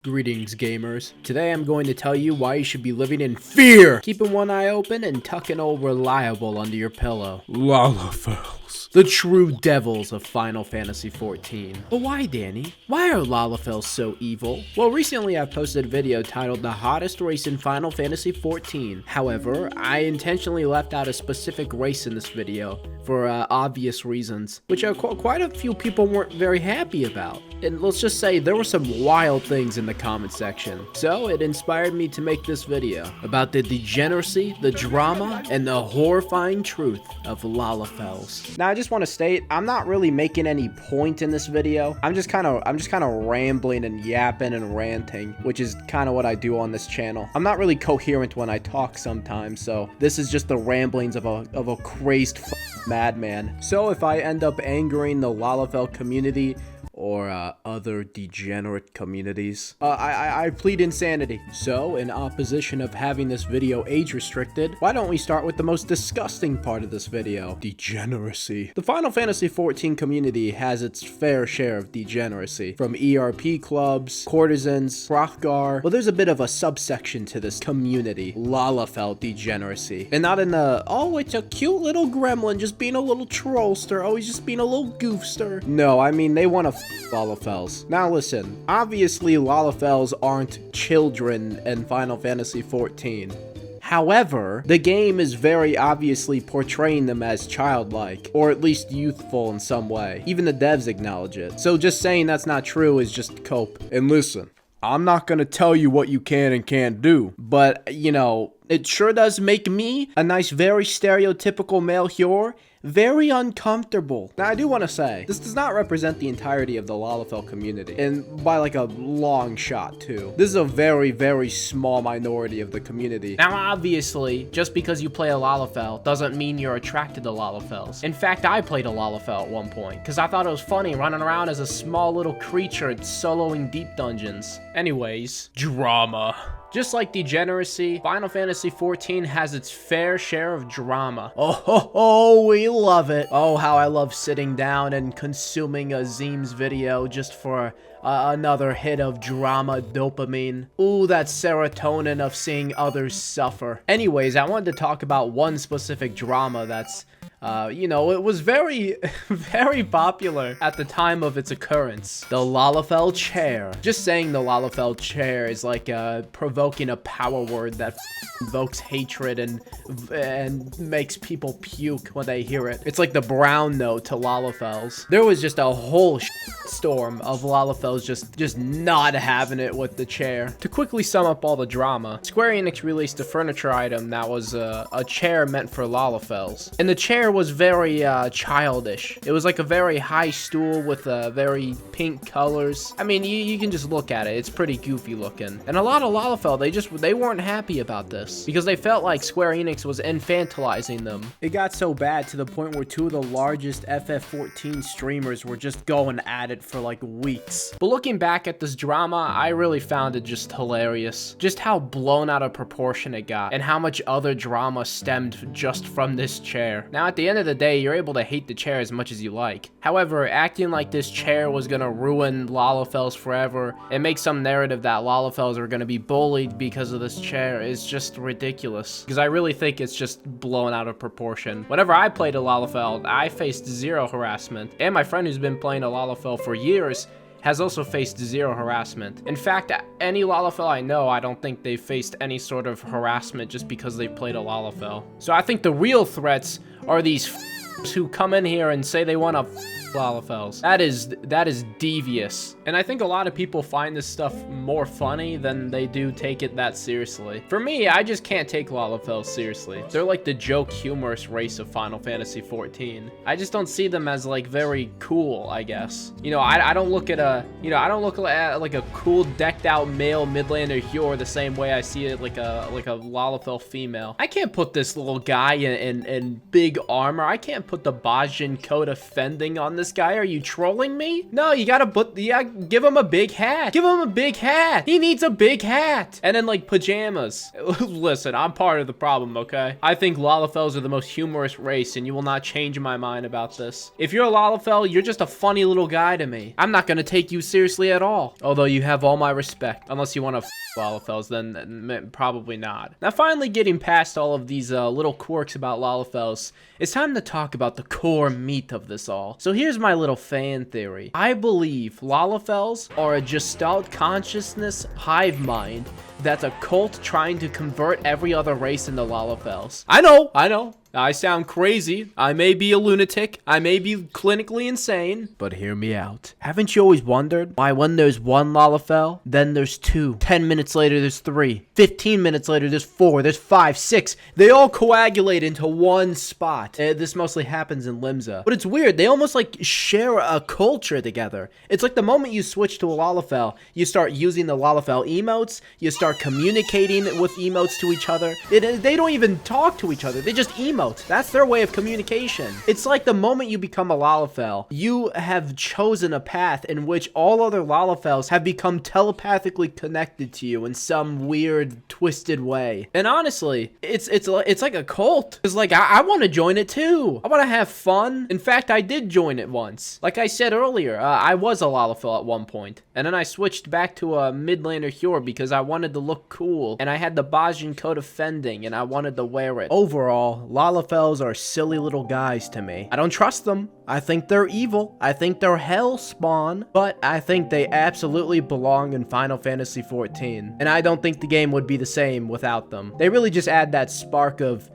Greetings, gamers. Today I'm going to tell you why you should be living in fear, keeping one eye open and tucking old reliable under your pillow. Lalafels, the true devils of Final Fantasy XIV. But why, Danny? Why are Lalafels so evil? Well, recently I've posted a video titled The Hottest Race in Final Fantasy XIV. However, I intentionally left out a specific race in this video for obvious reasons, which quite a few people weren't very happy about. And let's just say there were some wild things in the comment section. So it inspired me to make this video about the degeneracy, the drama, and the horrifying truth of Lalafels. Now I just want to state, I'm not really making any point in this video. I'm just kind of rambling and yapping and ranting, which is kind of what I do on this channel. I'm not really coherent when I talk sometimes, so this is just the ramblings of a crazed madman. So if I end up angering the Lalafell community or other degenerate communities, I plead insanity. So, in opposition of having this video age restricted, why don't we start with the most disgusting part of this video? Degeneracy. The Final Fantasy XIV community has its fair share of degeneracy, from ERP clubs, courtesans, Hrothgar. Well, there's a bit of a subsection to this community, Lalafell degeneracy. And not in the, oh, it's a cute little gremlin just being a little trollster, oh, he's just being a little goofster. No, I mean, they want to Lalafels. Now listen, obviously Lalafels aren't children in Final Fantasy XIV. However, the game is very obviously portraying them as childlike, or at least youthful in some way. Even the devs acknowledge it. So just saying that's not true is just cope. And listen, I'm not gonna tell you what you can and can't do, but, you know, it sure does make me, a nice, very stereotypical male Hjor, very uncomfortable. Now, I do want to say, this does not represent the entirety of the Lalafell community, and by like a long shot, too. This is a very, very small minority of the community. Now, obviously, just because you play a Lalafell doesn't mean you're attracted to Lalafels. In fact, I played a Lalafell at one point, because I thought it was funny running around as a small little creature soloing deep dungeons. Anyways, drama. Just like Degeneracy, Final Fantasy XIV has its fair share of drama. Oh, we love it. Oh, how I love sitting down and consuming a Zeem's video just for another hit of drama dopamine. Ooh, that serotonin of seeing others suffer. Anyways, I wanted to talk about one specific drama that's you know, it was very, very popular at the time of its occurrence. The Lell Chair. Just saying the Lell Chair is like provoking a power word that invokes hatred and makes people puke when they hear it. It's like the brown note to Lalafels. There was just a whole storm of Lalafels just not having it with the chair. To quickly sum up all the drama, Square Enix released a furniture item that was a chair meant for Lalafels. And the chair was very childish. It was like a very high stool with very pink colors. I mean, you can just look at it. It's pretty goofy looking. And a lot of Lalafell, they weren't happy about this because they felt like Square Enix was infantilizing them. It got so bad to the point where two of the largest FF14 streamers were just going at it for like weeks. But looking back at this drama, I really found it just hilarious. Just how blown out of proportion it got and how much other drama stemmed just from this chair. Now at the end of the day, you're able to hate the chair as much as you like. However, acting like this chair was gonna ruin Lalafels forever and make some narrative that Lalafels are gonna be bullied because of this chair is just ridiculous. Because I really think it's just blown out of proportion. Whenever I played a Lalafell, I faced zero harassment. And my friend who's been playing a Lalafell for years has also faced zero harassment. In fact, any Lalafell I know, I don't think they've faced any sort of harassment just because they played a Lalafell. So I think the real threats are these who come in here and say they want to Lalafels. That is devious. And I think a lot of people find this stuff more funny than they do take it that seriously. For me, I just can't take Lalafels seriously. They're like the joke humorous race of Final Fantasy XIV. I just don't see them as like very cool, I guess. You know, I don't look at I don't look at like a cool decked out male Midlander Hjor the same way I see it like a Lalafell female. I can't put this little guy in big armor. I can't put the Bajin coat of fending on this guy? Are you trolling me? No, you gotta give him a big hat. Give him a big hat. He needs a big hat. And then like pajamas. Listen, I'm part of the problem, okay? I think Lalafels are the most humorous race, and you will not change my mind about this. If you're a Lalafell, you're just a funny little guy to me. I'm not gonna take you seriously at all. Although you have all my respect. Unless you want to Lalafels, then probably not. Now, finally getting past all of these little quirks about Lalafels, it's time to talk about the core meat of this all. So here's my little fan theory. I believe Lalafels are a Gestalt consciousness hive mind that's a cult trying to convert every other race into Lalafels. I know. I sound crazy. I may be a lunatic. I may be clinically insane. But hear me out. Haven't you always wondered why when there's one Lalafell, then there's two. 10 minutes later, there's 3. 15 minutes later, there's 4. There's 5, 6. They all coagulate into one spot. This mostly happens in Limsa. But it's weird. They almost like share a culture together. It's like the moment you switch to a Lalafell, you start using the Lalafell emotes. You start communicating with emotes to each other. They don't even talk to each other. They just emote. That's their way of communication. It's like the moment you become a Lalafell, you have chosen a path in which all other Lalafells have become telepathically connected to you in some weird, twisted way. And honestly, it's like a cult. It's like, I want to join it too. I want to have fun. In fact, I did join it once. Like I said earlier, I was a Lalafell at one point. And then I switched back to a Midlander Hero because I wanted to look cool. And I had the Bajin coat of fending and I wanted to wear it. Overall, Lalafells are silly little guys to me. I don't trust them. I think they're evil. I think they're hell spawn. But I think they absolutely belong in Final Fantasy XIV. And I don't think the game would be the same without them. They really just add that spark of,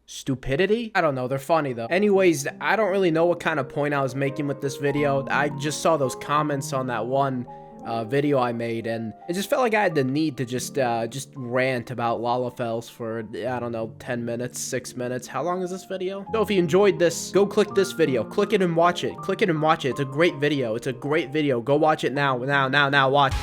stupidity? I don't know, they're funny though. Anyways, I don't really know what kind of point I was making with this video. I just saw those comments on that one video I made, and it just felt like I had the need to just rant about Lalafells for, I don't know, 10 minutes, 6 minutes. How long is this video? So if you enjoyed this, go click this video. Click it and watch it. Click it and watch it. It's a great video. It's a great video. Go watch it now. Watch.